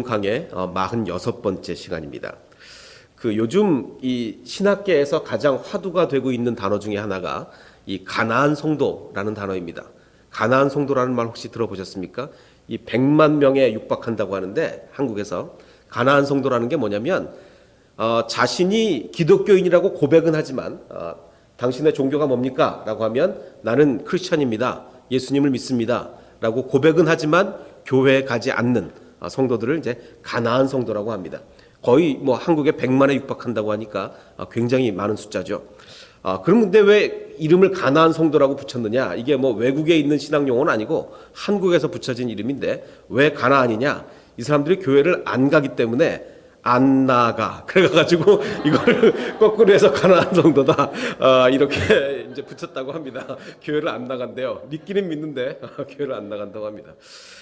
강의 46번째 시간입니다. 요즘 이 신학계에서 가장 화두가 되고 있는 단어 중에 하나가 이 가나안 성도라는 단어입니다. 가나안 성도라는 말 혹시 들어보셨습니까? 이 100만 명에 육박한다고 하는데 한국에서 가나안 성도라는 게 뭐냐면 자신이 기독교인이라고 고백은 하지만 당신의 종교가 뭡니까? 라고 하면 나는 크리스천입니다. 예수님을 믿습니다. 라고 고백은 하지만 교회에 가지 않는 성도들을 이제 가나안 성도라고 합니다. 거의 뭐 한국에 100만에 육박한다고 하니까 굉장히 많은 숫자죠. 그런데 왜 이름을 가나안 성도라고 붙였느냐? 이게 뭐 외국에 있는 신앙 용어는 아니고 한국에서 붙여진 이름인데 왜 가나안이냐? 이 사람들이 교회를 안 가기 때문에 안 나가. 그래가지고 이걸 거꾸로 해서 가나안 성도다. 이렇게 이제 붙였다고 합니다. 교회를 안 나간대요. 믿기는 믿는데 교회를 안 나간다고 합니다.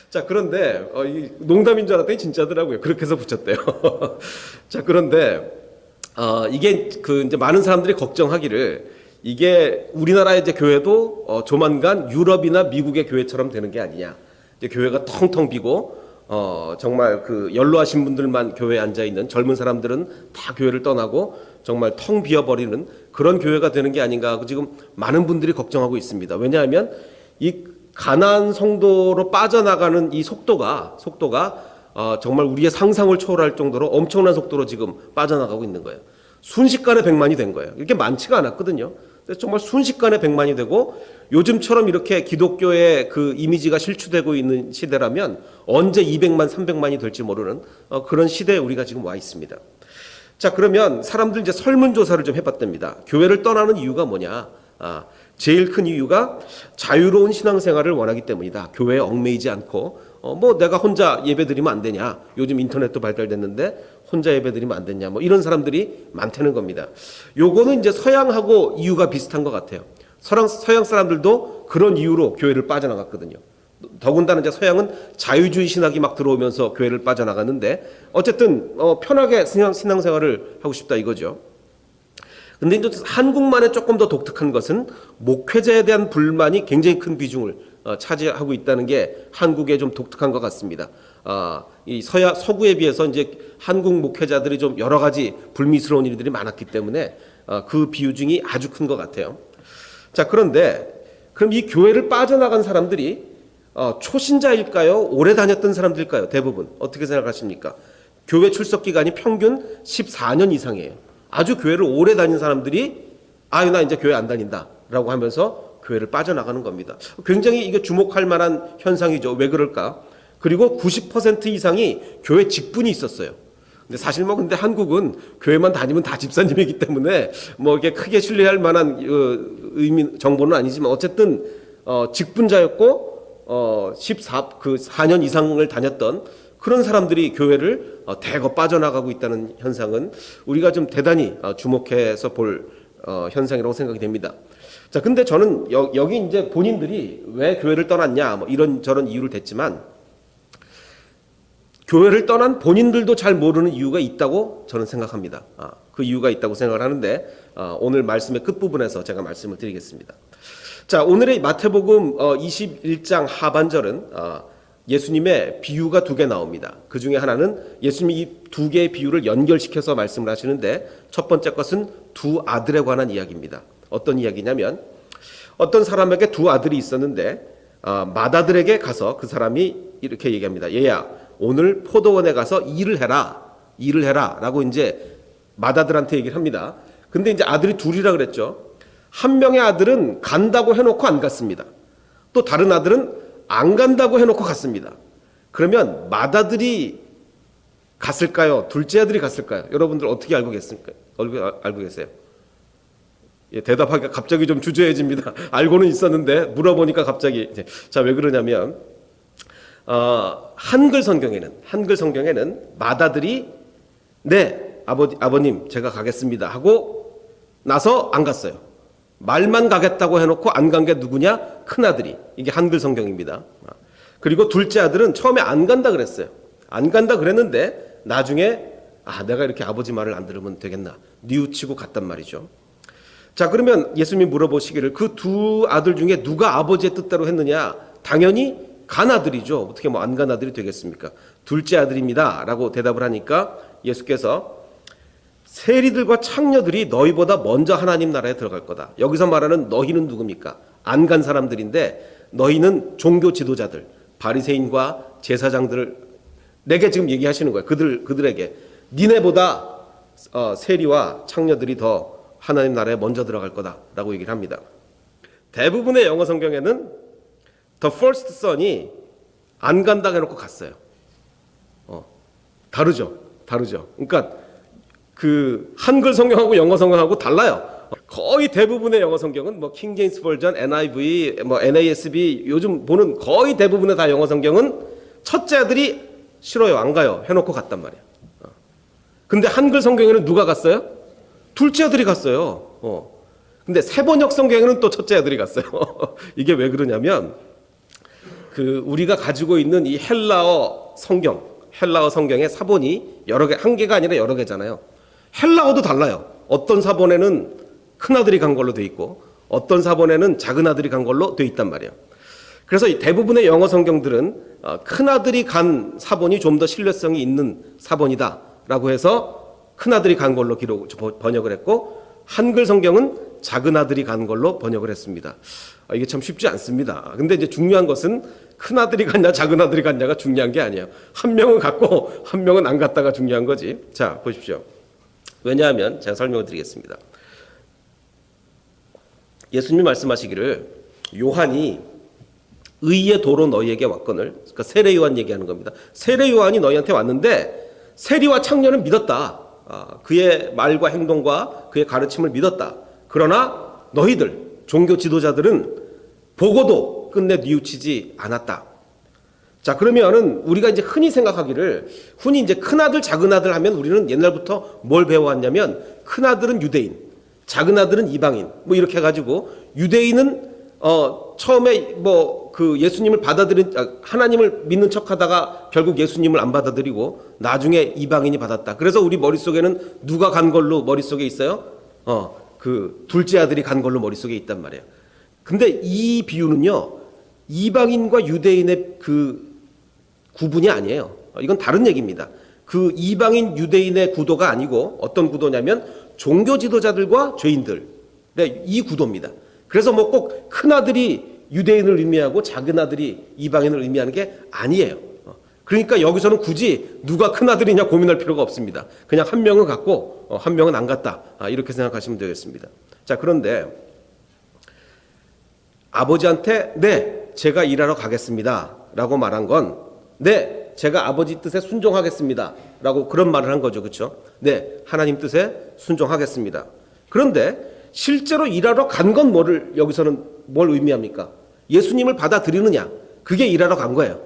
자, 그런데 농담인 줄 알았더니 진짜더라고요. 그렇게 해서 붙였대요. 자, 그런데 이게 이제 많은 사람들이 걱정하기를 이게 우리나라의 이제 교회도 조만간 유럽이나 미국의 교회처럼 되는 게 아니냐. 이제 교회가 텅텅 비고 정말 연로하신 분들만 교회에 앉아 있는 젊은 사람들은 다 교회를 떠나고 정말 텅 비어버리는 그런 교회가 되는 게 아닌가 하고 지금 많은 분들이 걱정하고 있습니다. 왜냐하면 이 가나안 성도로 빠져나가는 이 속도가 정말 우리의 상상을 초월할 정도로 엄청난 속도로 지금 빠져나가고 있는 거예요. 순식간에 100만이 된 거예요. 이렇게 많지가 않았거든요. 정말 순식간에 100만이 되고 요즘처럼 이렇게 기독교의 이미지가 실추되고 있는 시대라면 언제 200만, 300만이 될지 모르는 그런 시대에 우리가 지금 와 있습니다. 자, 그러면 사람들 이제 설문조사를 좀 해봤답니다. 교회를 떠나는 이유가 뭐냐? 제일 큰 이유가 자유로운 신앙생활을 원하기 때문이다. 교회에 얽매이지 않고 뭐 내가 혼자 예배드리면 안 되냐? 요즘 인터넷도 발달됐는데 혼자 예배드리면 안 되냐? 뭐 이런 사람들이 많다는 겁니다. 요거는 이제 서양하고 이유가 비슷한 것 같아요. 서양 사람들도 그런 이유로 교회를 빠져나갔거든요. 더군다나 이제 서양은 자유주의 신학이 막 들어오면서 교회를 빠져나갔는데 어쨌든 편하게 신앙생활을 하고 싶다 이거죠. 근데 이제 한국만의 조금 더 독특한 것은 목회자에 대한 불만이 굉장히 큰 비중을 차지하고 있다는 게 한국의 좀 독특한 것 같습니다. 이 서구에 비해서 이제 한국 목회자들이 좀 여러 가지 불미스러운 일들이 많았기 때문에 그 비중이 아주 큰 것 같아요. 자, 그런데 그럼 이 교회를 빠져나간 사람들이 초신자일까요? 오래 다녔던 사람들일까요? 대부분 어떻게 생각하십니까? 교회 출석 기간이 평균 14년 이상이에요. 아주 교회를 오래 다닌 사람들이 나 이제 교회 안 다닌다라고 하면서 교회를 빠져나가는 겁니다. 굉장히 이게 주목할 만한 현상이죠. 왜 그럴까? 그리고 90% 이상이 교회 직분이 있었어요. 근데 사실 근데 한국은 교회만 다니면 다 집사님이기 때문에 이게 크게 신뢰할 만한 정보는 아니지만 어쨌든 직분자였고 4년 이상을 다녔던 그런 사람들이 교회를 대거 빠져나가고 있다는 현상은 우리가 좀 대단히 주목해서 볼 현상이라고 생각이 됩니다. 자, 근데 저는 여기 이제 본인들이 왜 교회를 떠났냐 이런 저런 이유를 댔지만 교회를 떠난 본인들도 잘 모르는 이유가 있다고 저는 생각합니다. 그 이유가 있다고 생각을 하는데 오늘 말씀의 끝부분에서 제가 말씀을 드리겠습니다. 자, 오늘의 마태복음 21장 하반절은 예수님의 비유가 2개 나옵니다. 그 중에 하나는 예수님이 이 2개의 비유를 연결시켜서 말씀을 하시는데 첫 번째 것은 2 아들에 관한 이야기입니다. 어떤 이야기냐면 어떤 사람에게 2 아들이 있었는데 맏아들에게 가서 그 사람이 이렇게 얘기합니다. 얘야, 오늘 포도원에 가서 일을 해라 라고 이제 맏아들한테 얘기를 합니다. 근데 이제 아들이 2이라 그랬죠. 한 명의 아들은 간다고 해놓고 안 갔습니다. 또 다른 아들은 안 간다고 해놓고 갔습니다. 그러면 맏아들이 갔을까요? 둘째 아들이 갔을까요? 여러분들 어떻게 알고 계십니까? 알고 계세요? 예, 대답하기가 갑자기 좀 주저해집니다. 알고는 있었는데 물어보니까 갑자기 자, 왜 그러냐면 한글 성경에는 맏아들이 네, 아버님 제가 가겠습니다 하고 나서 안 갔어요. 말만 가겠다고 해놓고 안 간 게 누구냐? 큰아들이. 이게 한글 성경입니다. 그리고 둘째 아들은 처음에 안 간다 그랬어요. 안 간다 그랬는데 나중에 내가 이렇게 아버지 말을 안 들으면 되겠나 뉘우치고 갔단 말이죠. 자, 그러면 예수님이 물어보시기를 그 2 아들 중에 누가 아버지의 뜻대로 했느냐? 당연히 간 아들이죠. 어떻게 안 간 아들이 되겠습니까? 둘째 아들입니다 라고 대답을 하니까 예수께서 세리들과 창녀들이 너희보다 먼저 하나님 나라에 들어갈 거다. 여기서 말하는 너희는 누굽니까? 안 간 사람들인데 너희는 종교 지도자들, 바리새인과 제사장들을 내게 지금 얘기하시는 거예요. 그들에게 니네보다 세리와 창녀들이 더 하나님 나라에 먼저 들어갈 거다라고 얘기를 합니다. 대부분의 영어 성경에는 the first son이 안 간다 해놓고 갔어요. 다르죠. 그러니까 그 한글 성경하고 영어 성경하고 달라요. 거의 대부분의 영어 성경은 뭐 킹 제임스 버전, NIV, 뭐 NASB 요즘 보는 거의 대부분의 다 영어 성경은 첫째 아들이 싫어요, 안 가요 해놓고 갔단 말이야. 근데 한글 성경에는 누가 갔어요? 둘째 아들이 갔어요. 근데 세번역 성경에는 또 첫째 아들이 갔어요. 이게 왜 그러냐면 그 우리가 가지고 있는 이 헬라어 성경의 사본이 여러 개, 한 개가 아니라 여러 개잖아요. 헬라어도 달라요. 어떤 사본에는 큰 아들이 간 걸로 돼 있고 어떤 사본에는 작은 아들이 간 걸로 돼 있단 말이에요. 그래서 대부분의 영어 성경들은 큰 아들이 간 사본이 좀 더 신뢰성이 있는 사본이다라고 해서 큰 아들이 간 걸로 번역을 했고 한글 성경은 작은 아들이 간 걸로 번역을 했습니다. 이게 참 쉽지 않습니다. 근데 이제 중요한 것은 큰 아들이 갔냐 작은 아들이 갔냐가 중요한 게 아니에요. 한 명은 갔고 한 명은 안 갔다가 중요한 거지. 자, 보십시오. 왜냐하면 제가 설명을 드리겠습니다. 예수님이 말씀하시기를 요한이 의의 도로 너희에게 왔거늘, 그러니까 세례 요한 얘기하는 겁니다. 세례 요한이 너희한테 왔는데 세리와 창녀는 믿었다. 그의 말과 행동과 그의 가르침을 믿었다. 그러나 너희들 종교 지도자들은 보고도 끝내 뉘우치지 않았다. 자, 그러면은 우리가 이제 흔히 이제 큰 아들 작은 아들 하면 우리는 옛날부터 뭘 배워왔냐면 큰 아들은 유대인, 작은 아들은 이방인 뭐 이렇게 해가지고 유대인은 처음에 뭐 그 예수님을 하나님을 믿는 척하다가 결국 예수님을 안 받아들이고 나중에 이방인이 받았다. 그래서 우리 머릿속에는 누가 간 걸로 머릿속에 있어요? 그 둘째 아들이 간 걸로 머릿속에 있단 말이에요. 근데 이 비유는요, 이방인과 유대인의 그 구분이 아니에요. 이건 다른 얘기입니다. 그 이방인 유대인의 구도가 아니고 어떤 구도냐면 종교 지도자들과 죄인들, 이 구도입니다. 그래서 뭐 꼭 큰 아들이 유대인을 의미하고 작은 아들이 이방인을 의미하는 게 아니에요. 그러니까 여기서는 굳이 누가 큰 아들이냐 고민할 필요가 없습니다. 그냥 한 명은 갔고 한 명은 안 갔다. 이렇게 생각하시면 되겠습니다. 자, 그런데 아버지한테 네, 제가 일하러 가겠습니다 라고 말한 건 네, 제가 아버지 뜻에 순종하겠습니다 라고 그런 말을 한 거죠. 그렇죠? 네, 하나님 뜻에 순종하겠습니다. 그런데 실제로 일하러 간 건 여기서는 뭘 의미합니까? 예수님을 받아들이느냐, 그게 일하러 간 거예요.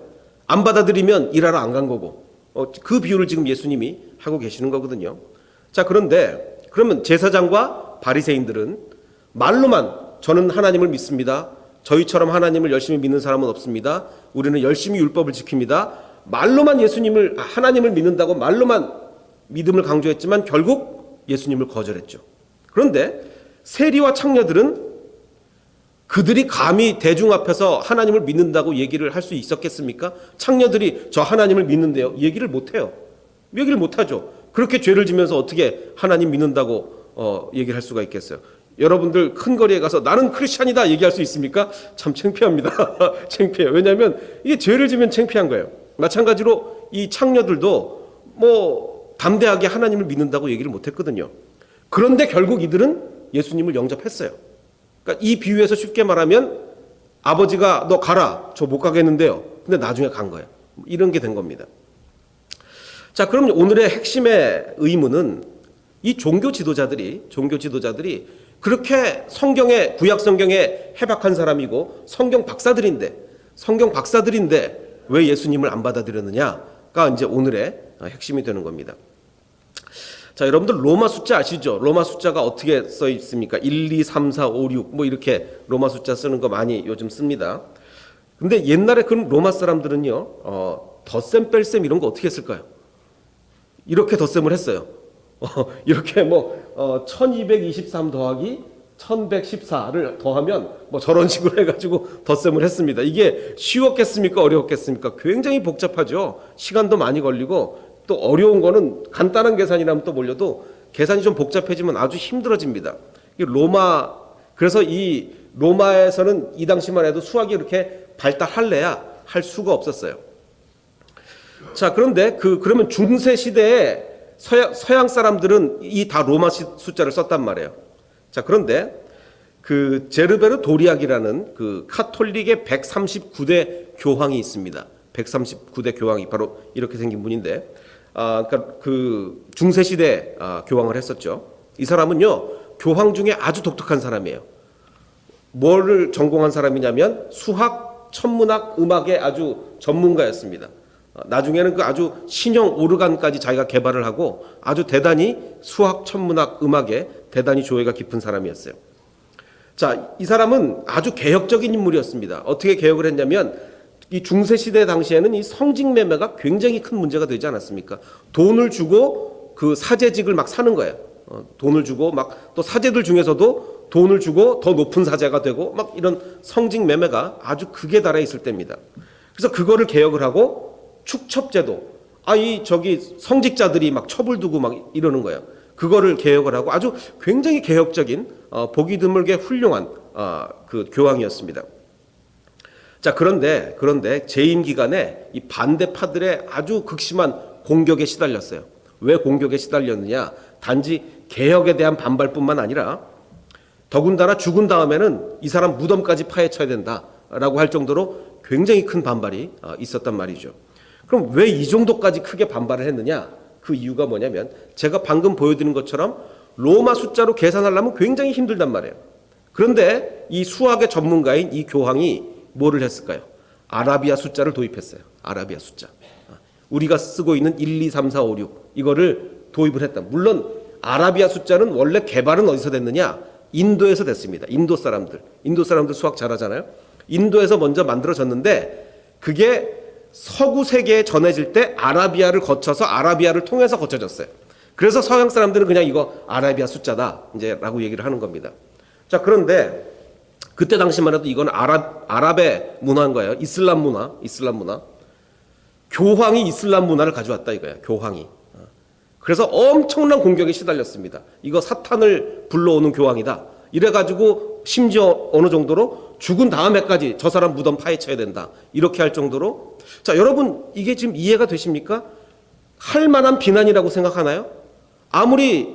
안 받아들이면 일하러 안 간 거고, 그 비유를 지금 예수님이 하고 계시는 거거든요. 자, 그런데 그러면 제사장과 바리새인들은 말로만 저는 하나님을 믿습니다, 저희처럼 하나님을 열심히 믿는 사람은 없습니다, 우리는 열심히 율법을 지킵니다, 말로만 하나님을 믿는다고 말로만 믿음을 강조했지만 결국 예수님을 거절했죠. 그런데 세리와 창녀들은 그들이 감히 대중 앞에서 하나님을 믿는다고 얘기를 할 수 있었겠습니까? 창녀들이 저 하나님을 믿는데요, 얘기를 못해요. 얘기를 못하죠. 그렇게 죄를 지면서 어떻게 하나님 믿는다고 얘기를 할 수가 있겠어요? 여러분들 큰 거리에 가서 나는 크리스찬이다 얘기할 수 있습니까? 참 창피합니다. 창피해요. 왜냐하면 이게 죄를 지면 창피한 거예요. 마찬가지로 이 창녀들도 뭐 담대하게 하나님을 믿는다고 얘기를 못했거든요. 그런데 결국 이들은 예수님을 영접했어요. 그러니까 이 비유에서 쉽게 말하면 아버지가 너 가라, 저 못 가겠는데요. 근데 나중에 간 거예요. 이런 게 된 겁니다. 자, 그럼 오늘의 핵심의 의문은 이 종교 지도자들이 그렇게 구약 성경에 해박한 사람이고 성경 박사들인데 왜 예수님을 안 받아들였느냐가 이제 오늘의 핵심이 되는 겁니다. 자, 여러분들 로마 숫자 아시죠? 로마 숫자가 어떻게 써 있습니까? 1, 2, 3, 4, 5, 6 뭐 이렇게 로마 숫자 쓰는 거 많이 요즘 씁니다. 근데 옛날에 그런 로마 사람들은요, 덧셈 뺄셈 이런 거 어떻게 했을까요? 이렇게 덧셈을 했어요. 이렇게 1223 더하기 1114를 더하면 뭐 저런 식으로 해가지고 덧셈을 했습니다. 이게 쉬웠겠습니까? 어려웠겠습니까? 굉장히 복잡하죠. 시간도 많이 걸리고 또 어려운 거는 간단한 계산이라면 또 몰려도 계산이 좀 복잡해지면 아주 힘들어집니다. 그래서 이 로마에서는 이 당시만 해도 수학이 이렇게 발달할래야 할 수가 없었어요. 자, 그런데 그러면 중세 시대에 서양 사람들은 이 다 로마 숫자를 썼단 말이에요. 자, 그런데 그 제르베르 도리악이라는 그 카톨릭의 139대 교황이 있습니다. 139대 교황이 바로 이렇게 생긴 분인데, 그러니까 그 중세 시대 교황을 했었죠. 이 사람은요, 교황 중에 아주 독특한 사람이에요. 뭐를 전공한 사람이냐면 수학, 천문학, 음악의 아주 전문가였습니다. 나중에는 그 아주 신형 오르간까지 자기가 개발을 하고 아주 대단히 수학, 천문학, 음악에 대단히 조예가 깊은 사람이었어요. 자, 이 사람은 아주 개혁적인 인물이었습니다. 어떻게 개혁을 했냐면 이 중세 시대 당시에는 이 성직 매매가 굉장히 큰 문제가 되지 않았습니까? 돈을 주고 그 사제직을 막 사는 거예요. 돈을 주고 막 또 사제들 중에서도 돈을 주고 더 높은 사제가 되고 막 이런 성직 매매가 아주 극에 달해 있을 때입니다. 그래서 그거를 개혁을 하고 축첩제도, 저기 성직자들이 막 첩을 두고 막 이러는 거예요. 그거를 개혁을 하고 아주 굉장히 개혁적인 보기 드물게 훌륭한 그 교황이었습니다. 자, 그런데 재임 기간에 이 반대파들의 아주 극심한 공격에 시달렸어요. 왜 공격에 시달렸느냐? 단지 개혁에 대한 반발뿐만 아니라 더군다나 죽은 다음에는 이 사람 무덤까지 파헤쳐야 된다라고 할 정도로 굉장히 큰 반발이 있었단 말이죠. 그럼 왜 이 정도까지 크게 반발을 했느냐? 그 이유가 뭐냐면 제가 방금 보여드린 것처럼 로마 숫자로 계산하려면 굉장히 힘들단 말이에요. 그런데 이 수학의 전문가인 이 교황이 뭐를 했을까요? 아라비아 숫자를 도입했어요. 아라비아 숫자. 우리가 쓰고 있는 1, 2, 3, 4, 5, 6 이거를 도입을 했다. 물론 아라비아 숫자는 원래 개발은 어디서 됐느냐? 인도에서 됐습니다. 인도 사람들 수학 잘하잖아요. 인도에서 먼저 만들어졌는데 그게 서구 세계에 전해질 때 아라비아를 거쳐서 아라비아를 통해서 거쳐졌어요. 그래서 서양 사람들은 그냥 이거 아라비아 숫자다 이제라고 얘기를 하는 겁니다. 자, 그런데 그때 당시만 해도 이건 아랍의 문화인 거예요. 이슬람 문화. 교황이 이슬람 문화를 가져왔다 이거예요. 교황이. 그래서 엄청난 공격에 시달렸습니다. 이거 사탄을 불러오는 교황이다. 이래가지고 심지어 어느 정도로 죽은 다음에까지 저 사람 무덤 파헤쳐야 된다. 이렇게 할 정도로. 자, 여러분 이게 지금 이해가 되십니까? 할 만한 비난이라고 생각하나요? 아무리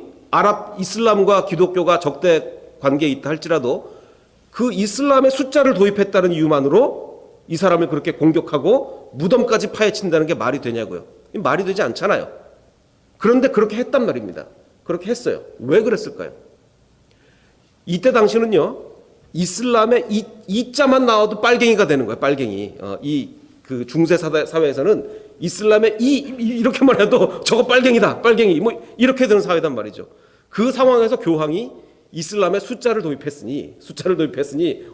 이슬람과 기독교가 적대 관계에 있다 할지라도 그 이슬람의 숫자를 도입했다는 이유만으로 이 사람을 그렇게 공격하고 무덤까지 파헤친다는 게 말이 되냐고요. 말이 되지 않잖아요. 그런데 그렇게 했단 말입니다. 그렇게 했어요. 왜 그랬을까요? 이때 당시는요, 이슬람의 이자만 나와도 빨갱이가 되는 거예요. 빨갱이. 그 중세 사회에서는 이슬람의 이렇게만 해도 저거 빨갱이다. 빨갱이. 뭐 이렇게 되는 사회단 말이죠. 그 상황에서 교황이 이슬람의 숫자를 도입했으니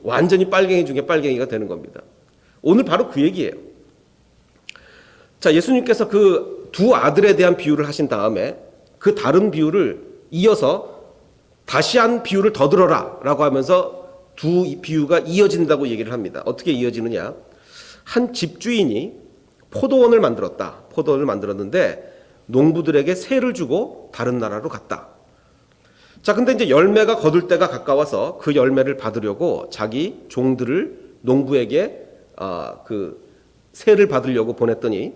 완전히 빨갱이 중에 빨갱이가 되는 겁니다. 오늘 바로 그 얘기예요. 자, 예수님께서 그 두 아들에 대한 비유를 하신 다음에 그 다른 비유를 이어서 다시 한 비유를 더 들어라 라고 하면서 두 비유가 이어진다고 얘기를 합니다. 어떻게 이어지느냐? 한 집주인이 포도원을 만들었는데 농부들에게 세를 주고 다른 나라로 갔다. 자, 근데 이제 열매가 거둘 때가 가까워서 그 열매를 받으려고 자기 종들을 농부에게 그 세를 받으려고 보냈더니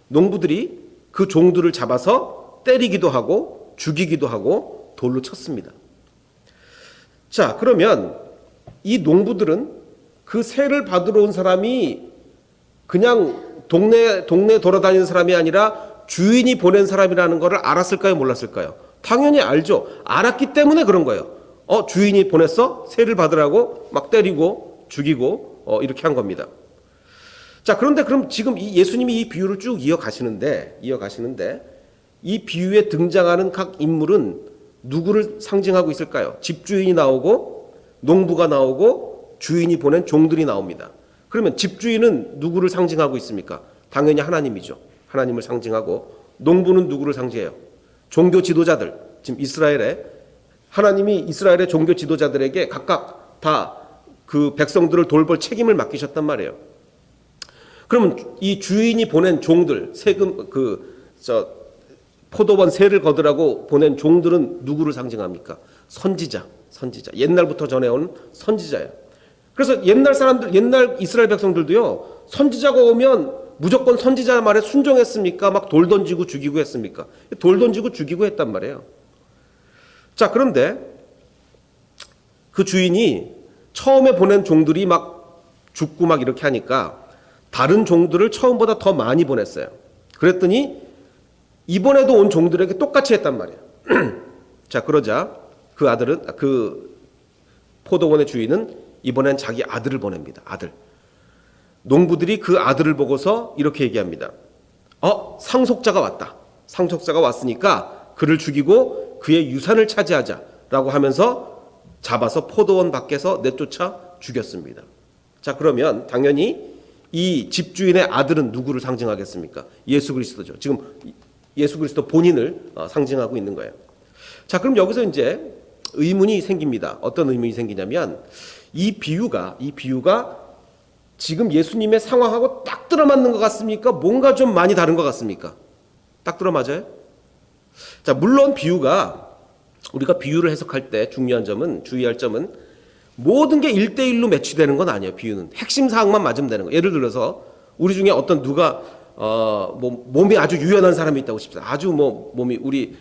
농부들이 그 종들을 잡아서 때리기도 하고 죽이기도 하고 돌로 쳤습니다. 자, 그러면 이 농부들은 그 세를 받으러 온 사람이 그냥 동네 돌아다니는 사람이 아니라 주인이 보낸 사람이라는 것을 알았을까요? 몰랐을까요? 당연히 알죠. 알았기 때문에 그런 거예요. 주인이 보냈어? 세를 받으라고 막 때리고 죽이고 이렇게 한 겁니다. 자, 그런데 그럼 지금 예수님이 이 비유를 쭉 이어가시는데 이 비유에 등장하는 각 인물은 누구를 상징하고 있을까요? 집주인이 나오고 농부가 나오고 주인이 보낸 종들이 나옵니다. 그러면 집주인은 누구를 상징하고 있습니까? 당연히 하나님이죠. 하나님을 상징하고 농부는 누구를 상징해요? 종교 지도자들. 지금 이스라엘에 하나님이 이스라엘의 종교 지도자들에게 각각 다 그 백성들을 돌볼 책임을 맡기셨단 말이에요. 그러면 이 주인이 보낸 종들, 포도원 세를 거두라고 보낸 종들은 누구를 상징합니까? 선지자. 옛날부터 전해온 선지자예요. 그래서 옛날 이스라엘 백성들도요, 선지자가 오면 무조건 선지자 말에 순종했습니까? 막 돌 던지고 죽이고 했습니까? 돌 던지고 죽이고 했단 말이에요. 자, 그런데 그 주인이 처음에 보낸 종들이 막 죽고 막 이렇게 하니까 다른 종들을 처음보다 더 많이 보냈어요. 그랬더니 이번에도 온 종들에게 똑같이 했단 말이에요. 자, 그러자 그 포도원의 주인은 이번엔 자기 아들을 보냅니다. 아들. 농부들이 그 아들을 보고서 이렇게 얘기합니다. 상속자가 왔다. 상속자가 왔으니까 그를 죽이고 그의 유산을 차지하자라고 하면서 잡아서 포도원 밖에서 내쫓아 죽였습니다. 자, 그러면 당연히 이 집주인의 아들은 누구를 상징하겠습니까? 예수 그리스도죠. 지금 예수 그리스도 본인을 상징하고 있는 거예요. 자, 그럼 여기서 이제 의문이 생깁니다. 어떤 의문이 생기냐면 이 비유가 지금 예수님의 상황하고 딱 들어맞는 것 같습니까? 뭔가 좀 많이 다른 것 같습니까? 딱 들어맞아요? 자, 물론 우리가 비유를 해석할 때 주의할 점은 모든 게 1대1로 매치되는 건 아니에요. 비유는 핵심 사항만 맞으면 되는 거예요. 예를 들어서 우리 중에 어떤 누가 몸이 아주 유연한 사람이 있다고 칩시다. 아주 몸이 우리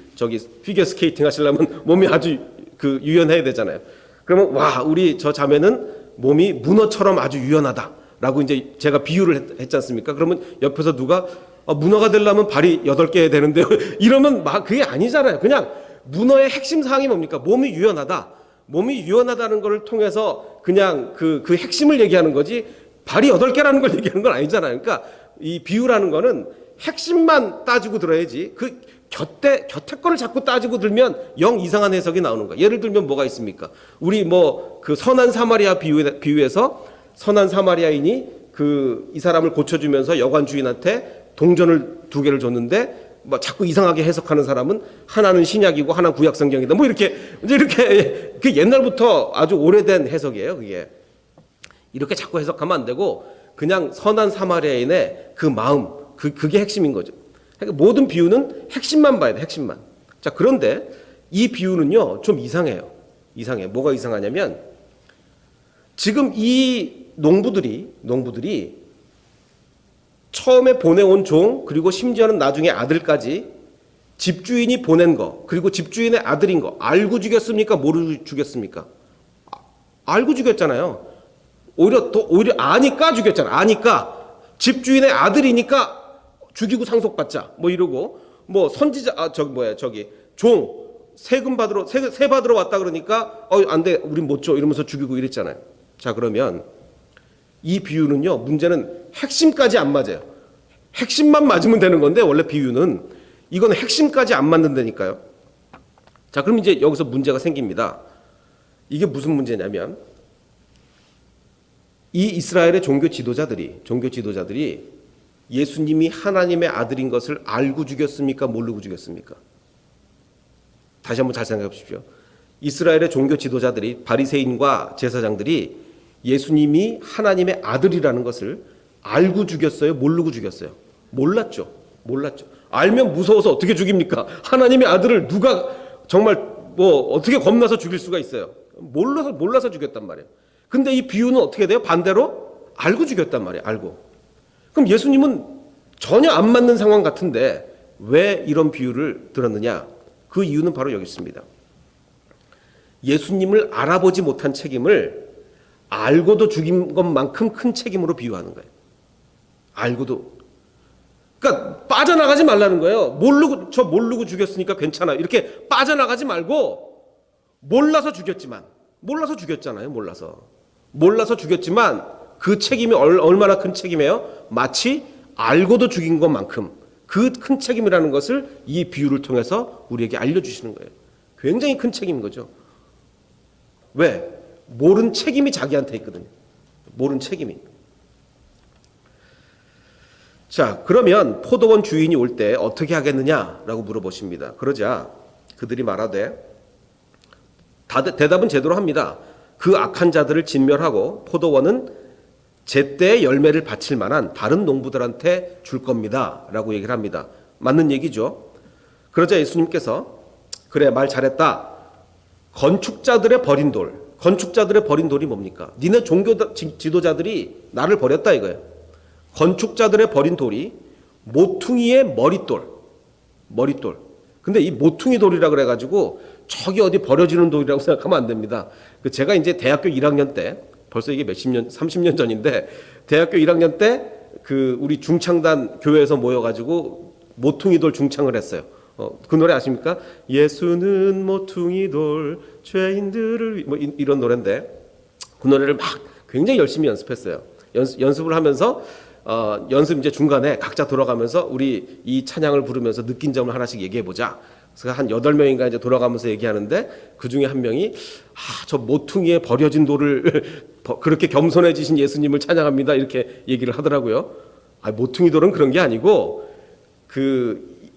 피겨 스케이팅 하시려면 몸이 아주 유연해야 되잖아요. 그러면 우리 저 자매는 몸이 문어처럼 아주 유연하다라고 이제 제가 비유를 했지 않습니까? 그러면 옆에서 누가 문어가 되려면 발이 8개 해야 되는데요. 이러면 그게 아니잖아요. 그냥 문어의 핵심 사항이 뭡니까? 몸이 유연하다. 몸이 유연하다는 것을 통해서 그냥 그 핵심을 얘기하는 거지 발이 8개라는 걸 얘기하는 건 아니잖아요. 그러니까 이 비유라는 거는 핵심만 따지고 들어야지 그 곁에 거를 자꾸 따지고 들면 영 이상한 해석이 나오는 거예요. 예를 들면 뭐가 있습니까? 우리 그 선한 사마리아 비유에서 선한 사마리아인이 이 사람을 고쳐주면서 여관 주인한테 동전을 2개를 줬는데 자꾸 이상하게 해석하는 사람은 하나는 신약이고 하나는 구약 성경이다. 이렇게 그 옛날부터 아주 오래된 해석이에요. 그게 이렇게 자꾸 해석하면 안 되고 그냥 선한 사마리아인의 그 마음, 그게 핵심인 거죠. 그러니까 모든 비유는 핵심만 봐야 돼. 핵심만. 자, 그런데 이 비유는요 좀 이상해요. 뭐가 이상하냐면 지금 이 농부들이 처음에 보내온 종, 그리고 심지어는 나중에 아들까지 집주인이 보낸 거, 그리고 집주인의 아들인 거 알고 죽였습니까? 모르고 죽였습니까? 알고 죽였잖아요. 오히려 아니까 죽였잖아요. 아니까 집주인의 아들이니까 죽이고 상속받자. 이러고 선지자 종 세금 받으러 세 받으러 왔다 그러니까 안 돼. 우린 못 줘. 이러면서 죽이고 이랬잖아요. 자, 그러면 이 비유는요, 문제는 핵심까지 안 맞아요. 핵심만 맞으면 되는 건데, 원래 비유는 이건 핵심까지 안 맞는다니까요. 자, 그럼 이제 여기서 문제가 생깁니다. 이게 무슨 문제냐면, 이 이스라엘의 종교 지도자들이 예수님이 하나님의 아들인 것을 알고 죽였습니까? 모르고 죽였습니까? 다시 한번 잘 생각해 보십시오. 이스라엘의 종교 지도자들이, 바리새인과 제사장들이 예수님이 하나님의 아들이라는 것을 알고 죽였어요? 모르고 죽였어요? 몰랐죠. 알면 무서워서 어떻게 죽입니까? 하나님의 아들을 누가 정말 어떻게 겁나서 죽일 수가 있어요? 몰라서 죽였단 말이에요. 근데 이 비유는 어떻게 돼요? 반대로 알고 죽였단 말이에요. 알고. 그럼 예수님은 전혀 안 맞는 상황 같은데 왜 이런 비유를 들었느냐? 그 이유는 바로 여기 있습니다. 예수님을 알아보지 못한 책임을 알고도 죽인 것만큼 큰 책임으로 비유하는 거예요. 알고도. 그러니까 빠져나가지 말라는 거예요. 모르고 죽였으니까 괜찮아요. 이렇게 빠져나가지 말고 몰라서 죽였잖아요. 몰라서 죽였지만 그 책임이 얼마나 큰 책임이에요? 마치 알고도 죽인 것만큼 그 큰 책임이라는 것을 이 비유를 통해서 우리에게 알려주시는 거예요. 굉장히 큰 책임인 거죠. 왜? 모른 책임이 자기한테 있거든요. 모른 책임이. 자, 그러면 포도원 주인이 올 때 어떻게 하겠느냐라고 물어보십니다. 그러자 그들이 말하되 대답은 제대로 합니다. 그 악한 자들을 진멸하고 포도원은 제때 열매를 바칠 만한 다른 농부들한테 줄 겁니다. 라고 얘기를 합니다. 맞는 얘기죠. 그러자 예수님께서 그래, 말 잘했다. 건축자들의 버린 돌. 건축자들의 버린 돌이 뭡니까? 니네 종교 지도자들이 나를 버렸다 이거예요. 건축자들의 버린 돌이 모퉁이의 머릿돌. 머릿돌. 근데 이 모퉁이 돌이라 그래가지고 저기 어디 버려지는 돌이라고 생각하면 안 됩니다. 제가 이제 대학교 1학년 때, 벌써 이게 몇십 년, 30년 전인데, 대학교 1학년 때 우리 중창단 교회에서 모여가지고 모퉁이 돌 중창을 했어요. 그 노래 아십니까? 예수는 모퉁이 돌 죄인들을 뭐 이런 노래인데 그 노래를 막 굉장히 열심히 연습했어요. 연습을 하면서 연습 이제 중간에 각자 돌아가면서 우리 이 찬양을 부르면서 느낀 점을 하나씩 얘기해 보자. 그래서 한 8명인가 이제 돌아가면서 얘기하는데 그 중에 한 명이 저 모퉁이에 버려진 돌을 그렇게 겸손해지신 예수님을 찬양합니다. 이렇게 얘기를 하더라고요. 모퉁이 돌은 그런 게 아니고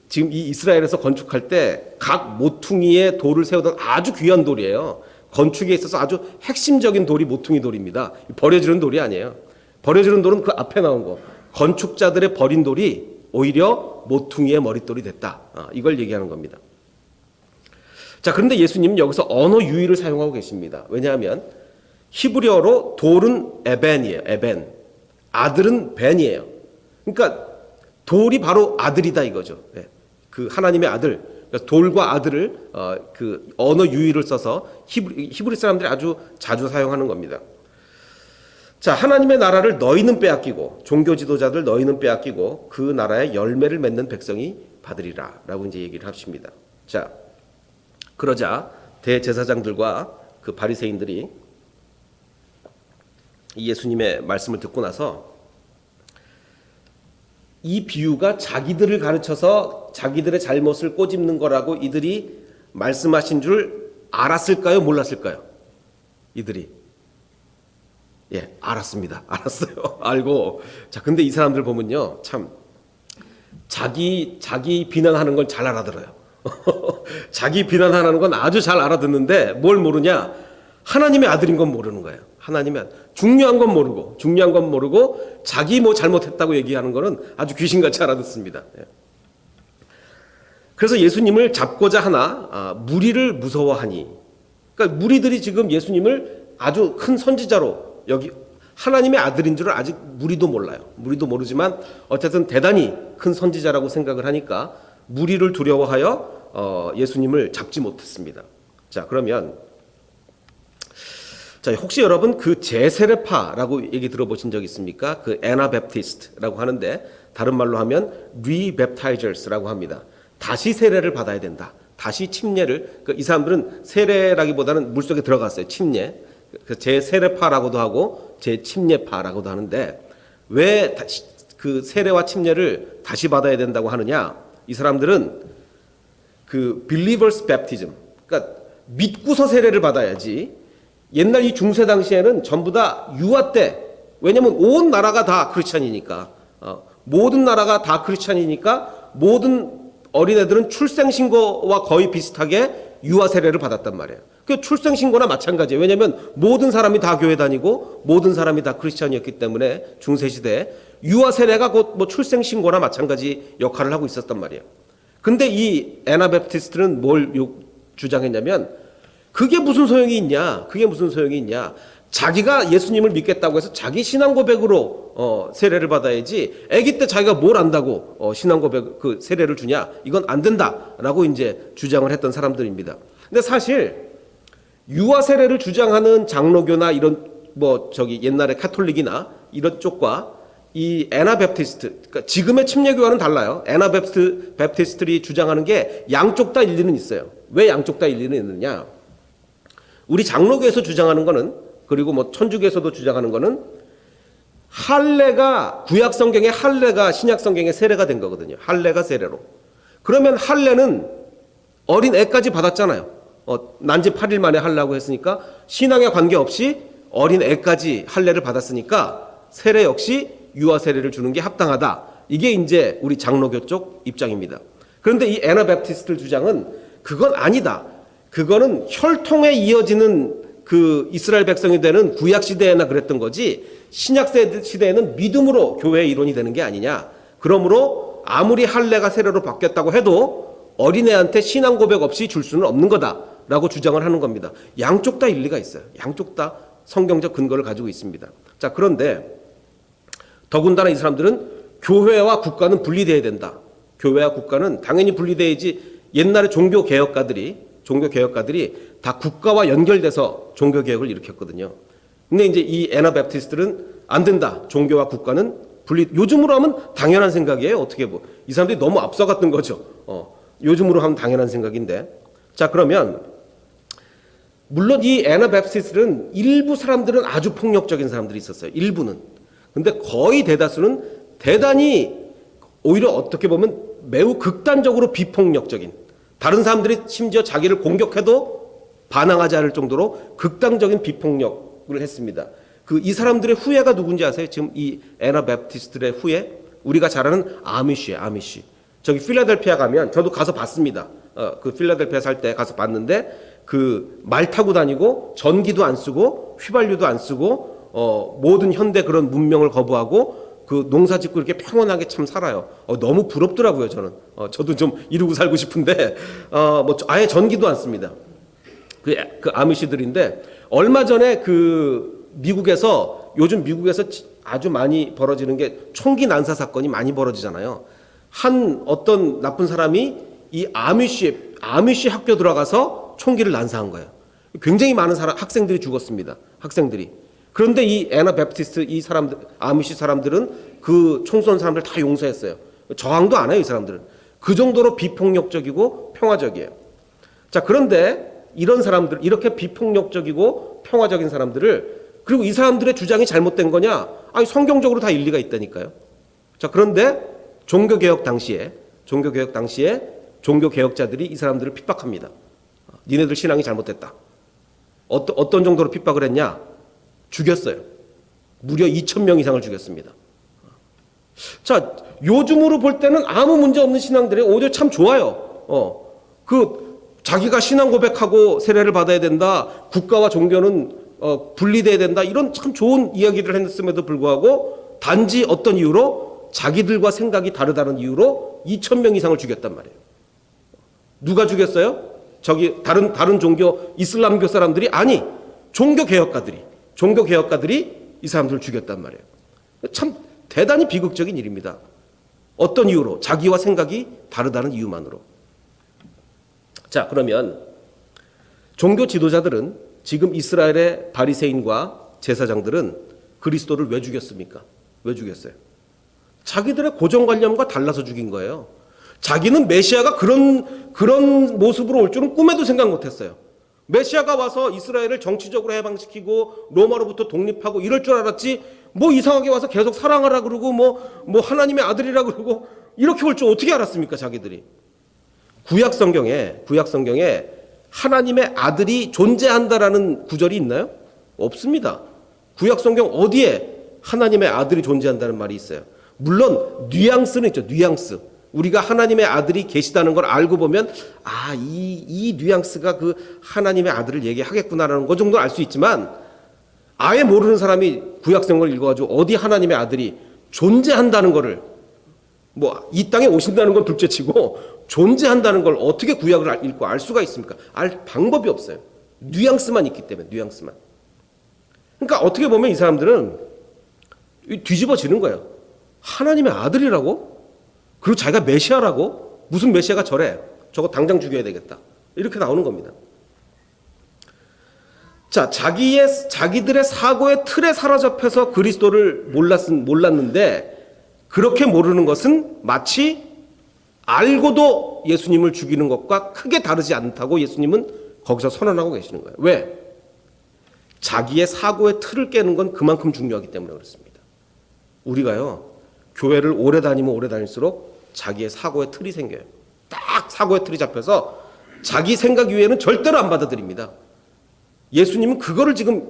지금 이 이스라엘에서 건축할 때 각 모퉁이에 돌을 세우던 아주 귀한 돌이에요. 건축에 있어서 아주 핵심적인 돌이 모퉁이 돌입니다. 버려지는 돌이 아니에요. 버려지는 돌은 그 앞에 나온 거. 건축자들의 버린 돌이 오히려 모퉁이의 머릿돌이 됐다. 이걸 얘기하는 겁니다. 자, 그런데 예수님은 여기서 언어 유희를 사용하고 계십니다. 왜냐하면 히브리어로 돌은 에벤이에요. 에벤. 아들은 벤이에요. 그러니까 돌이 바로 아들이다 이거죠. 그 하나님의 아들, 돌과 아들을 그 언어 유희를 써서 히브리 사람들이 아주 자주 사용하는 겁니다. 자, 하나님의 나라를 너희는 빼앗기고 종교 지도자들 너희는 빼앗기고 그 나라의 열매를 맺는 백성이 받으리라라고 이제 얘기를 하십니다. 자, 그러자 대제사장들과 그 바리새인들이 이 예수님의 말씀을 듣고 나서 이 비유가 자기들을 가르쳐서 자기들의 잘못을 꼬집는 거라고 이들이 말씀하신 줄 알았을까요? 몰랐을까요? 이들이 알았습니다. 알았어요. 알고. 자, 근데 이 사람들 보면요, 참 자기 비난하는 걸 잘 알아들어요. 자기 비난하는 건 아주 잘 알아듣는데 뭘 모르냐? 하나님의 아들인 건 모르는 거예요. 하나님의 중요한 건 모르고 자기 뭐 잘못했다고 얘기하는 거는 아주 귀신같이 알아듣습니다. 그래서 예수님을 잡고자 하나 무리를 무서워하니, 그러니까 무리들이 지금 예수님을 아주 큰 선지자로 여기 하나님의 아들인 줄은 아직 무리도 몰라요. 무리도 모르지만 어쨌든 대단히 큰 선지자라고 생각을 하니까 무리를 두려워하여 예수님을 잡지 못했습니다. 자, 그러면 자, 혹시 여러분 그 재세례파라고 얘기 들어보신 적 있습니까? 그 애나베프티스트라고 하는데 다른 말로 하면 rebaptizers라고 합니다. 다시 세례를 받아야 된다. 다시 침례를, 이 사람들은 세례라기보다는 물속에 들어갔어요. 침례. 재세례파라고도 하고 재침례파라고도 하는데 왜 그 세례와 침례를 다시 받아야 된다고 하느냐? 이 사람들은 그 believers baptism, 그러니까 믿고서 세례를 받아야지. 옛날 이 중세 당시에는 전부 다 유아 때, 왜냐면 온 나라가 다 크리스찬이니까, 모든 나라가 다 크리스찬이니까 모든 어린애들은 출생신고와 거의 비슷하게 유아 세례를 받았단 말이에요. 그 출생신고나 마찬가지예요. 왜냐면 모든 사람이 다 교회 다니고 모든 사람이 다 크리스찬이었기 때문에 중세시대에 유아 세례가 곧 뭐 출생신고나 마찬가지 역할을 하고 있었단 말이에요. 근데 이 애나베프티스트는 뭘 주장했냐면 그게 무슨 소용이 있냐? 자기가 예수님을 믿겠다고 해서 자기 신앙 고백으로 세례를 받아야지. 아기 때 자기가 뭘 안다고 신앙 고백 그 세례를 주냐? 이건 안 된다라고 이제 주장을 했던 사람들입니다. 근데 사실 유아 세례를 주장하는 장로교나 이런 옛날에 카톨릭이나 이런 쪽과 이 애나베프티스트, 그러니까 지금의 침례교와는 달라요. 애나베프티스트들이 주장하는 게 양쪽 다 일리는 있어요. 왜 양쪽 다 일리는 있느냐? 우리 장로교에서 주장하는 거는, 그리고 뭐 천주교에서도 주장하는 거는 할례가 구약 성경의 할례가 신약 성경의 세례가 된 거거든요. 할례가 세례로. 그러면 할례는 어린 애까지 받았잖아요. 난지 8일 만에 할례라고 했으니까 신앙에 관계없이 어린 애까지 할례를 받았으니까 세례 역시 유아 세례를 주는 게 합당하다. 이게 이제 우리 장로교 쪽 입장입니다. 그런데 이 애나베프티스트 주장은 그건 아니다. 그거는 혈통에 이어지는 그 이스라엘 백성이 되는 구약 시대에나 그랬던 거지 신약 시대에는 믿음으로 교회의 이론이 되는 게 아니냐. 그러므로 아무리 할례가 세례로 바뀌었다고 해도 어린애한테 신앙 고백 없이 줄 수는 없는 거다라고 주장을 하는 겁니다. 양쪽 다 일리가 있어요. 양쪽 다 성경적 근거를 가지고 있습니다. 자, 그런데 더군다나 이 사람들은 교회와 국가는 분리돼야 된다. 교회와 국가는 당연히 분리돼야지. 옛날에 종교개혁가들이 다 국가와 연결돼서 종교개혁을 일으켰거든요. 근데 이제 이 애나바프티스트들은 안 된다. 종교와 국가는 분리. 요즘으로 하면 당연한 생각이에요. 어떻게 이 사람들이 너무 앞서갔던 거죠. 요즘으로 하면 당연한 생각인데. 자, 그러면 물론 이 애나바프티스트들은 일부 사람들은 아주 폭력적인 사람들이 있었어요. 일부는. 근데 거의 대다수는 대단히 오히려 어떻게 보면 매우 극단적으로 비폭력적인, 다른 사람들이 심지어 자기를 공격해도 반항하지 않을 정도로 극단적인 비폭력을 했습니다. 이 사람들의 후예가 누군지 아세요? 지금 이 애나바프티스트들의 후예? 우리가 잘 아는 아미시예요. 아미시. 저기 필라델피아 가면 저도 가서 봤습니다. 그 필라델피아 살 때 가서 봤는데 그 말 타고 다니고 전기도 안 쓰고 휘발유도 안 쓰고 모든 현대 그런 문명을 거부하고 그 농사 짓고 이렇게 평온하게 참 살아요. 너무 부럽더라고요, 저는. 저도 좀 이루고 살고 싶은데, 아예 전기도 안 씁니다. 그 아미시들인데, 얼마 전에 요즘 미국에서 아주 많이 벌어지는 게 총기 난사 사건이 많이 벌어지잖아요. 어떤 나쁜 사람이 이 아미시 학교 들어가서 총기를 난사한 거예요. 굉장히 많은 학생들이 죽었습니다. 학생들이. 그런데 이 애나바프티스트 아미시 사람들은 그 총 쏜 사람들 다 용서했어요. 저항도 안 해요, 이 사람들은. 그 정도로 비폭력적이고 평화적이에요. 자, 그런데 이런 사람들, 이렇게 비폭력적이고 평화적인 사람들을, 그리고 이 사람들의 주장이 잘못된 거냐? 아니, 성경적으로 다 일리가 있다니까요. 자, 그런데 종교개혁 당시에 종교개혁자들이 이 사람들을 핍박합니다. 니네들 신앙이 잘못됐다. 어떤 정도로 핍박을 했냐? 죽였어요. 무려 2,000명 이상을 죽였습니다. 자, 요즘으로 볼 때는 아무 문제 없는 신앙들이 오히려 참 좋아요. 자기가 신앙 고백하고 세례를 받아야 된다. 국가와 종교는 분리돼야 된다. 이런 참 좋은 이야기를 했음에도 불구하고 단지 어떤 이유로 자기들과 생각이 다르다는 이유로 2,000명 이상을 죽였단 말이에요. 누가 죽였어요? 저기 다른 종교 이슬람교 사람들이 아니 종교개혁가들이 이 사람들을 죽였단 말이에요. 참 대단히 비극적인 일입니다. 어떤 이유로? 자기와 생각이 다르다는 이유만으로. 자, 그러면 종교 지도자들은 지금 이스라엘의 바리새인과 제사장들은 그리스도를 왜 죽였습니까? 왜 죽였어요? 자기들의 고정관념과 달라서 죽인 거예요. 자기는 메시아가 그런 모습으로 올 줄은 꿈에도 생각 못했어요. 메시아가 와서 이스라엘을 정치적으로 해방시키고 로마로부터 독립하고 이럴 줄 알았지, 이상하게 와서 계속 사랑하라 그러고 하나님의 아들이라 그러고 이렇게 올 줄 어떻게 알았습니까, 자기들이? 구약 성경에 하나님의 아들이 존재한다라는 구절이 있나요? 없습니다. 구약 성경 어디에 하나님의 아들이 존재한다는 말이 있어요? 물론 뉘앙스는 있죠. 뉘앙스. 우리가 하나님의 아들이 계시다는 걸 알고 보면 이 뉘앙스가 그 하나님의 아들을 얘기하겠구나라는 것 정도는 알 수 있지만, 아예 모르는 사람이 구약성경을 읽어가지고 어디 하나님의 아들이 존재한다는 거를, 이 땅에 오신다는 건 둘째치고 존재한다는 걸 어떻게 구약을 읽고 알 수가 있습니까? 알 방법이 없어요. 뉘앙스만 있기 때문에, 뉘앙스만. 그러니까 어떻게 보면 이 사람들은 뒤집어지는 거예요. 하나님의 아들이라고? 그리고 자기가 메시아라고? 무슨 메시아가 저래? 저거 당장 죽여야 되겠다. 이렇게 나오는 겁니다. 자, 자기들의 사고의 틀에 사로잡혀서 그리스도를 몰랐는데, 그렇게 모르는 것은 마치 알고도 예수님을 죽이는 것과 크게 다르지 않다고 예수님은 거기서 선언하고 계시는 거예요. 왜? 자기의 사고의 틀을 깨는 건 그만큼 중요하기 때문에 그렇습니다. 우리가요, 교회를 오래 다닐수록 자기의 사고의 틀이 생겨요. 딱 사고의 틀이 잡혀서 자기 생각 이외에는 절대로 안 받아들입니다. 예수님은 그거를 지금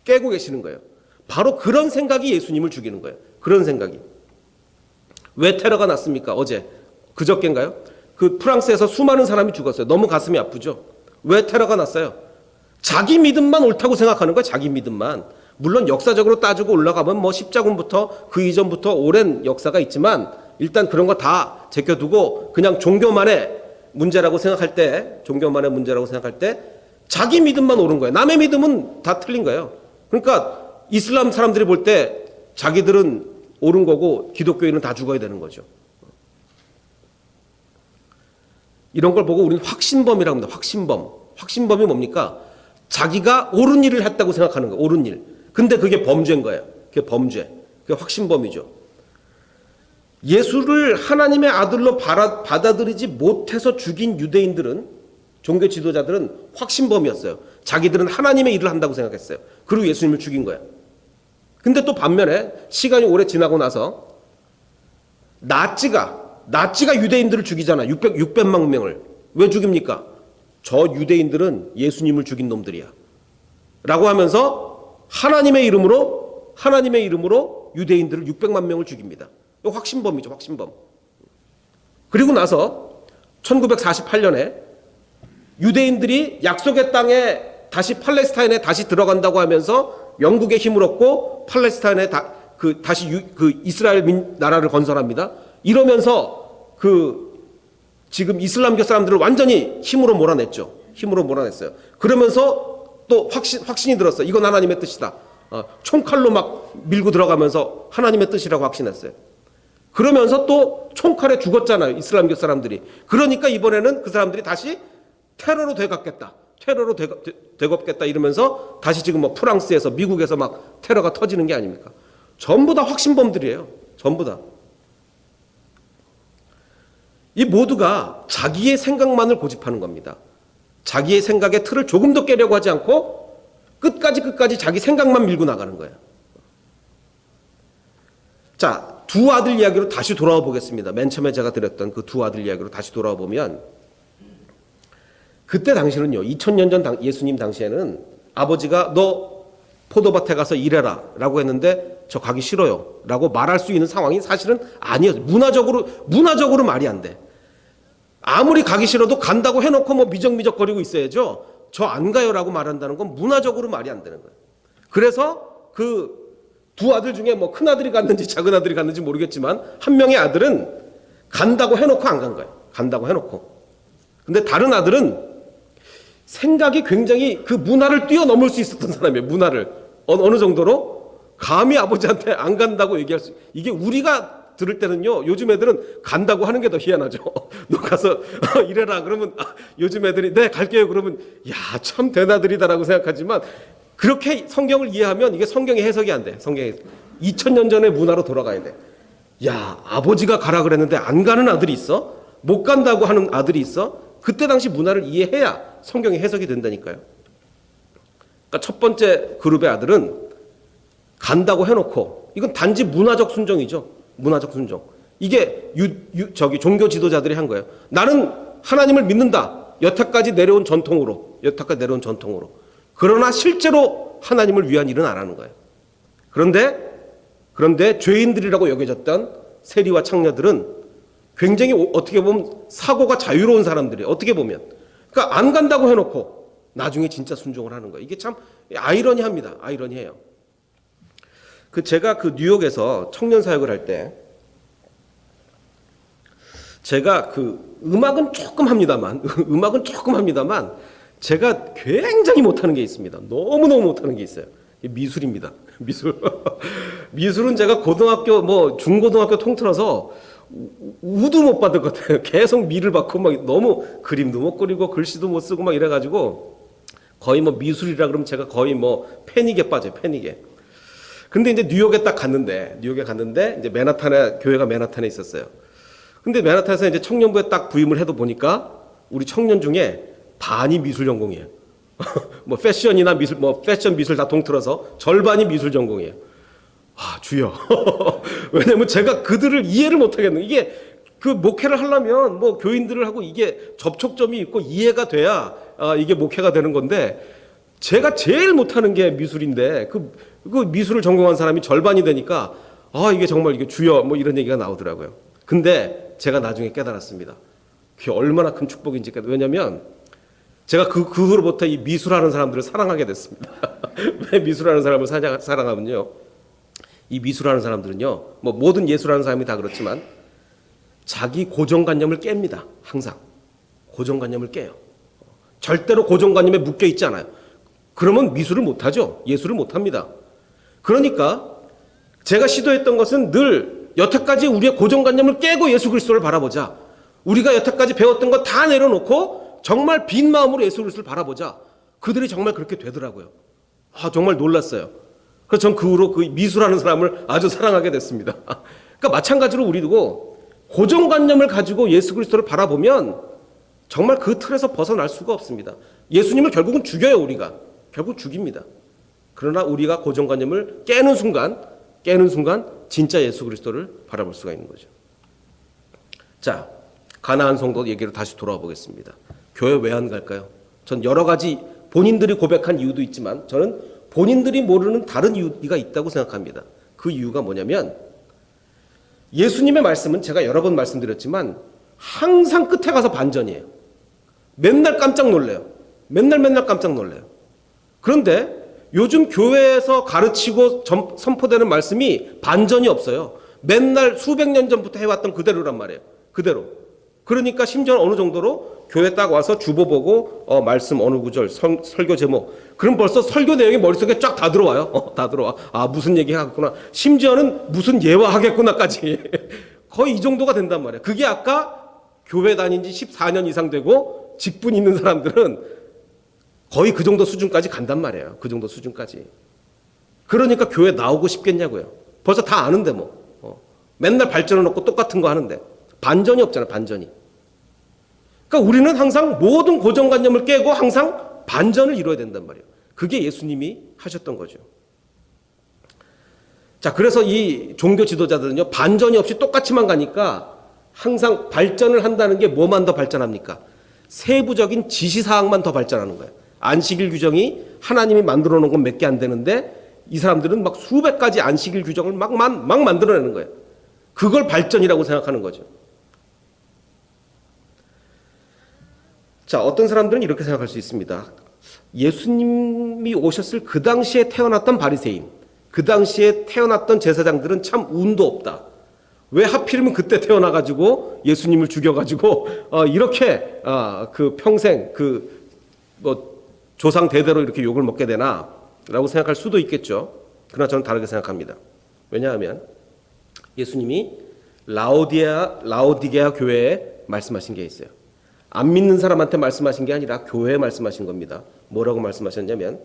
깨고 계시는 거예요. 바로 그런 생각이 예수님을 죽이는 거예요. 그런 생각이. 왜 테러가 났습니까? 어제? 그저께인가요? 그 프랑스에서 수많은 사람이 죽었어요. 너무 가슴이 아프죠. 왜 테러가 났어요? 자기 믿음만 옳다고 생각하는 거야. 자기 믿음만. 물론 역사적으로 따지고 올라가면 뭐 십자군부터 그 이전부터 오랜 역사가 있지만 일단 그런 거 다 제껴두고 그냥 종교만의 문제라고 생각할 때, 종교만의 문제라고 생각할 때 자기 믿음만 옳은 거예요. 남의 믿음은 다 틀린 거예요. 그러니까 이슬람 사람들이 볼 때 자기들은 옳은 거고 기독교인은 다 죽어야 되는 거죠. 이런 걸 보고 우리는 확신범이라고 합니다. 확신범. 확신범이 뭡니까? 자기가 옳은 일을 했다고 생각하는 거예요. 옳은 일. 근데 그게 범죄인 거예요. 그게 범죄. 그게 확신범이죠. 예수를 하나님의 아들로 받아들이지 못해서 죽인 유대인들은, 종교 지도자들은 확신범이었어요. 자기들은 하나님의 일을 한다고 생각했어요. 그리고 예수님을 죽인 거예요. 근데 또 반면에 시간이 오래 지나고 나서 나치가 유대인들을 죽이잖아. 600만 명을. 왜 죽입니까? 저 유대인들은 예수님을 죽인 놈들이야. 라고 하면서 하나님의 이름으로 유대인들을 600만 명을 죽입니다. 이거 확신범이죠. 확신범. 그리고 나서 1948년에 유대인들이 약속의 땅에 다시 팔레스타인에 다시 들어간다고 하면서 영국의 힘을 얻고 팔레스타인에 다시 이스라엘 나라를 건설합니다. 이러면서 지금 이슬람교 사람들을 완전히 힘으로 몰아냈죠. 힘으로 몰아냈어요. 그러면서 또 확신이 들었어요. 이건 하나님의 뜻이다. 총칼로 막 밀고 들어가면서 하나님의 뜻이라고 확신했어요. 그러면서 또 총칼에 죽었잖아요. 이슬람교 사람들이. 그러니까 이번에는 그 사람들이 다시 테러로 되갚겠다. 테러로 되갚겠다 이러면서 다시 지금 뭐 프랑스에서 미국에서 막 테러가 터지는 게 아닙니까? 전부 다 확신범들이에요. 전부 다. 이 모두가 자기의 생각만을 고집하는 겁니다. 자기의 생각의 틀을 조금 더 깨려고 하지 않고 끝까지 자기 생각만 밀고 나가는 거예요. 자, 두 아들 이야기로 다시 돌아와 보겠습니다. 맨 처음에 제가 드렸던 그 두 아들 이야기로 다시 돌아와 보면 그때 당시는요. 2000년 전 예수님 당시에는 아버지가 너 포도밭에 가서 일해라 라고 했는데 저 가기 싫어요 라고 말할 수 있는 상황이 사실은 아니었어요. 문화적으로 말이 안 돼. 아무리 가기 싫어도 간다고 해놓고 뭐 미적미적거리고 있어야죠. 저 안 가요 라고 말한다는 건 문화적으로 말이 안 되는 거예요. 그래서 그 두 아들 중에 뭐 큰 아들이 갔는지 작은 아들이 갔는지 모르겠지만 한 명의 아들은 간다고 해놓고 안 간 거예요. 간다고 해놓고. 근데 다른 아들은 생각이 굉장히 그 문화를 뛰어넘을 수 있었던 사람이에요. 문화를. 어느 정도로 감히 아버지한테 안 간다고 얘기할 수. 이게 우리가 들을 때는요. 요즘 애들은 간다고 하는 게 더 희한하죠. 너 가서 이래라 그러면 요즘 애들이 네 갈게요 그러면 야 참 대나들이다라고 생각하지만 그렇게 성경을 이해하면 이게 성경의 해석이 안 돼. 성경이 2000년 전의 문화로 돌아가야 돼. 야 아버지가 가라 그랬는데 안 가는 아들이 있어? 못 간다고 하는 아들이 있어? 그때 당시 문화를 이해해야 성경이 해석이 된다니까요. 그러니까 첫 번째 그룹의 아들은 간다고 해놓고 이건 단지 문화적 순종이죠. 문화적 순종. 이게 종교 지도자들이 한 거예요. 나는 하나님을 믿는다. 여태까지 내려온 전통으로. 그러나 실제로 하나님을 위한 일은 안 하는 거예요. 그런데 죄인들이라고 여겨졌던 세리와 창녀들은 굉장히 어떻게 보면 사고가 자유로운 사람들이에요. 어떻게 보면. 그러니까 안 간다고 해놓고 나중에 진짜 순종을 하는 거예요. 이게 참 아이러니합니다. 아이러니해요. 제가 뉴욕에서 청년 사역을 할 때 제가 음악은 조금 합니다만 제가 굉장히 못하는 게 있습니다. 너무너무 못하는 게 있어요. 미술입니다. 미술은 제가 고등학교 중고등학교 통틀어서 우도 못 받을 것 같아요. 계속 미를 받고 막 너무 그림도 못 그리고 글씨도 못 쓰고 막 이래가지고 거의 미술이라 그러면 제가 거의 패닉에 빠져요. 패닉에. 근데 이제 뉴욕에 갔는데 이제 교회가 맨하탄에 있었어요. 근데 맨하탄에서 이제 청년부에 딱 부임을 해도 보니까 우리 청년 중에 반이 미술 전공이에요. 패션이나 미술, 패션 미술 다 통틀어서 절반이 미술 전공이에요. 아, 주여. 왜냐면 제가 그들을 이해를 못 하겠는 이게 목회를 하려면 교인들을 하고 이게 접촉점이 있고 이해가 돼야 이게 목회가 되는 건데 제가 제일 못하는 게 미술인데 그 미술을 전공한 사람이 절반이 되니까 이게 정말 이게 주여 이런 얘기가 나오더라고요. 근데 제가 나중에 깨달았습니다. 그게 얼마나 큰 축복인지. 왜냐하면 제가 그 후로부터 이 미술하는 사람들을 사랑하게 됐습니다. 왜 미술하는 사람을 사랑하면요, 이 미술하는 사람들은요, 뭐 모든 예술하는 사람이 다 그렇지만 자기 고정관념을 깹니다. 항상 고정관념을 깨요. 절대로 고정관념에 묶여 있지 않아요. 그러면 미술을 못하죠. 예술을 못합니다. 그러니까 제가 시도했던 것은 늘 여태까지 우리의 고정관념을 깨고 예수 그리스도를 바라보자. 우리가 여태까지 배웠던 거 다 내려놓고 정말 빈 마음으로 예수 그리스도를 바라보자. 그들이 정말 그렇게 되더라고요. 정말 놀랐어요. 그래서 전 그 후로 그 미술하는 사람을 아주 사랑하게 됐습니다. 그러니까 마찬가지로 우리도 고정관념을 가지고 예수 그리스도를 바라보면 정말 그 틀에서 벗어날 수가 없습니다. 예수님을 결국은 죽여요. 우리가 결국 죽입니다. 그러나 우리가 고정관념을 깨는 순간 진짜 예수 그리스도를 바라볼 수가 있는 거죠. 자, 가나안 성도 얘기로 다시 돌아와 보겠습니다. 교회 왜 안 갈까요? 전 여러 가지 본인들이 고백한 이유도 있지만 저는 본인들이 모르는 다른 이유가 있다고 생각합니다. 그 이유가 뭐냐면 예수님의 말씀은 제가 여러 번 말씀드렸지만 항상 끝에 가서 반전이에요. 맨날 깜짝 놀래요. 맨날 깜짝 놀래요. 그런데 요즘 교회에서 가르치고 선포되는 말씀이 반전이 없어요. 맨날 수백 년 전부터 해왔던 그대로란 말이에요. 그대로. 그러니까 심지어 어느 정도로 교회 딱 와서 주보 보고 말씀 어느 구절 설교 제목 그럼 벌써 설교 내용이 머릿속에 쫙 다 들어와요. 다 들어와. 무슨 얘기 하겠구나. 심지어는 무슨 예화하겠구나까지. 거의 이 정도가 된단 말이에요. 그게 아까 교회 다닌 지 14년 이상 되고 직분 있는 사람들은 거의 그 정도 수준까지 간단 말이에요. 그 정도 수준까지. 그러니까 교회 나오고 싶겠냐고요. 벌써 다 아는데 뭐. 맨날 발전을 놓고 똑같은 거 하는데. 반전이 없잖아요. 반전이. 그러니까 우리는 항상 모든 고정관념을 깨고 항상 반전을 이루어야 된단 말이에요. 그게 예수님이 하셨던 거죠. 자, 그래서 이 종교 지도자들은요, 반전이 없이 똑같이만 가니까 항상 발전을 한다는 게 뭐만 더 발전합니까? 세부적인 지시사항만 더 발전하는 거예요. 안식일 규정이 하나님이 만들어 놓은 건 몇 개 안 되는데 이 사람들은 막 수백 가지 안식일 규정을 막 만들어내는 거예요. 그걸 발전이라고 생각하는 거죠. 자, 어떤 사람들은 이렇게 생각할 수 있습니다. 예수님이 오셨을 그 당시에 태어났던 바리새인, 그 당시에 태어났던 제사장들은 참 운도 없다. 왜 하필이면 그때 태어나가지고 예수님을 죽여가지고 이렇게 그 평생 그 뭐 조상 대대로 이렇게 욕을 먹게 되나라고 생각할 수도 있겠죠. 그러나 저는 다르게 생각합니다. 왜냐하면 예수님이 라오디게아 교회에 말씀하신 게 있어요. 안 믿는 사람한테 말씀하신 게 아니라 교회에 말씀하신 겁니다. 뭐라고 말씀하셨냐면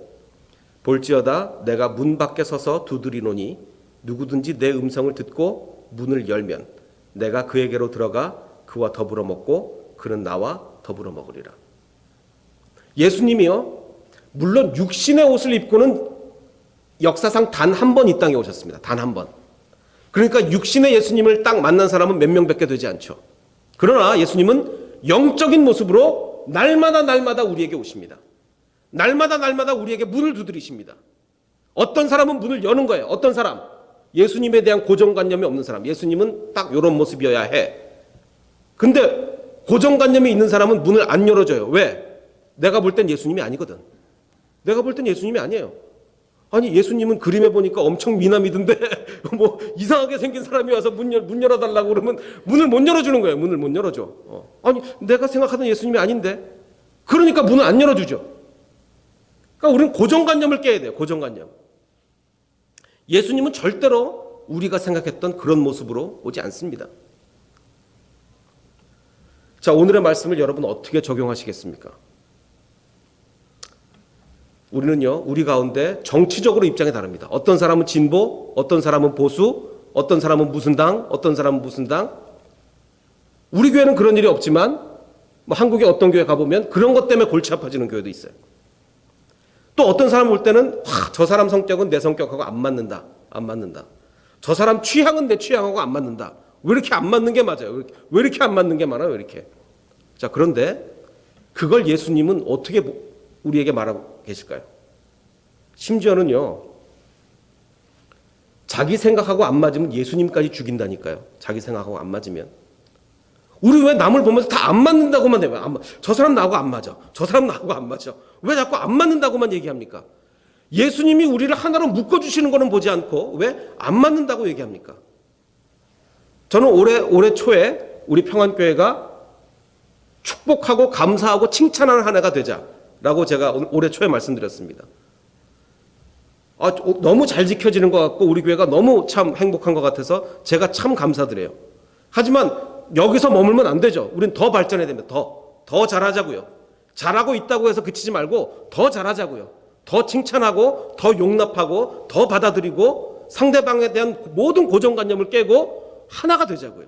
볼지어다 내가 문 밖에 서서 두드리노니 누구든지 내 음성을 듣고 문을 열면 내가 그에게로 들어가 그와 더불어 먹고 그는 나와 더불어 먹으리라. 예수님이요, 물론 육신의 옷을 입고는 역사상 단 한 번 이 땅에 오셨습니다. 단 한 번. 그러니까 육신의 예수님을 딱 만난 사람은 몇 명밖에 되지 않죠. 그러나 예수님은 영적인 모습으로 날마다 우리에게 오십니다. 날마다 우리에게 문을 두드리십니다. 어떤 사람은 문을 여는 거예요. 어떤 사람, 예수님에 대한 고정관념이 없는 사람, 예수님은 딱 이런 모습이어야 해. 근데 고정관념이 있는 사람은 문을 안 열어줘요. 왜? 내가 볼 땐 예수님이 아니거든. 내가 볼 땐 예수님이 아니에요. 아니, 예수님은 그림에 보니까 엄청 미남이던데 뭐 이상하게 생긴 사람이 와서 문 열어달라고 그러면 문을 못 열어주는 거예요. 문을 못 열어줘. 아니, 내가 생각하던 예수님이 아닌데. 그러니까 문을 안 열어주죠. 그러니까 우리는 고정관념을 깨야 돼요. 고정관념. 예수님은 절대로 우리가 생각했던 그런 모습으로 오지 않습니다. 자, 오늘의 말씀을 여러분 어떻게 적용하시겠습니까? 우리는요, 우리 가운데 정치적으로 입장이 다릅니다. 어떤 사람은 진보, 어떤 사람은 보수, 어떤 사람은 무슨 당, 어떤 사람은 무슨 당. 우리 교회는 그런 일이 없지만 뭐 한국의 어떤 교회 가보면 그런 것 때문에 골치 아파지는 교회도 있어요. 또 어떤 사람 올 때는 저 사람 성격은 내 성격하고 안 맞는다. 저 사람 취향은 내 취향하고 안 맞는다. 왜 이렇게 안 맞는 게 맞아요? 왜 이렇게 안 맞는 게 많아요? 왜 이렇게? 자, 그런데 그걸 예수님은 어떻게 우리에게 말하고 계실까요? 심지어는요, 자기 생각하고 안 맞으면 예수님까지 죽인다니까요. 자기 생각하고 안 맞으면. 우리 왜 남을 보면서 다 안 맞는다고만 해요? 저 사람 나하고 안 맞아. 저 사람 나하고 안 맞아. 왜 자꾸 안 맞는다고만 얘기합니까? 예수님이 우리를 하나로 묶어주시는 거는 보지 않고 왜 안 맞는다고 얘기합니까? 저는 올해 초에 우리 평안교회가 축복하고 감사하고 칭찬하는 한 해가 되자라고 제가 올해 초에 말씀드렸습니다. 너무 잘 지켜지는 것 같고 우리 교회가 너무 참 행복한 것 같아서 제가 참 감사드려요. 하지만 여기서 머물면 안 되죠. 우린 더 발전해야 됩니다. 더 잘하자고요. 잘하고 있다고 해서 그치지 말고 더 잘하자고요. 더 칭찬하고 더 용납하고 더 받아들이고 상대방에 대한 모든 고정관념을 깨고 하나가 되자고요.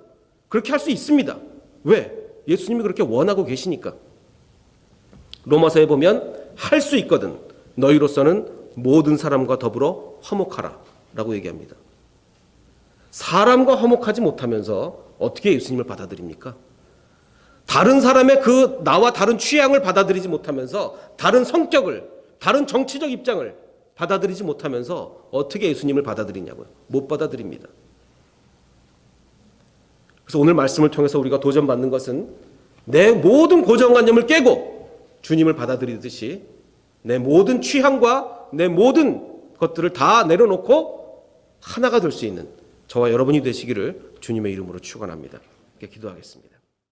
그렇게 할 수 있습니다. 왜? 예수님이 그렇게 원하고 계시니까. 로마서에 보면 할 수 있거든. 너희로서는 모든 사람과 더불어 화목하라 라고 얘기합니다. 사람과 화목하지 못하면서 어떻게 예수님을 받아들입니까? 다른 사람의 그 나와 다른 취향을 받아들이지 못하면서 다른 성격을, 다른 정치적 입장을 받아들이지 못하면서 어떻게 예수님을 받아들이냐고요. 못 받아들입니다. 그래서 오늘 말씀을 통해서 우리가 도전받는 것은 내 모든 고정관념을 깨고 주님을 받아들이듯이 내 모든 취향과 내 모든 것들을 다 내려놓고 하나가 될 수 있는 저와 여러분이 되시기를 주님의 이름으로 축원합니다. 기도하겠습니다.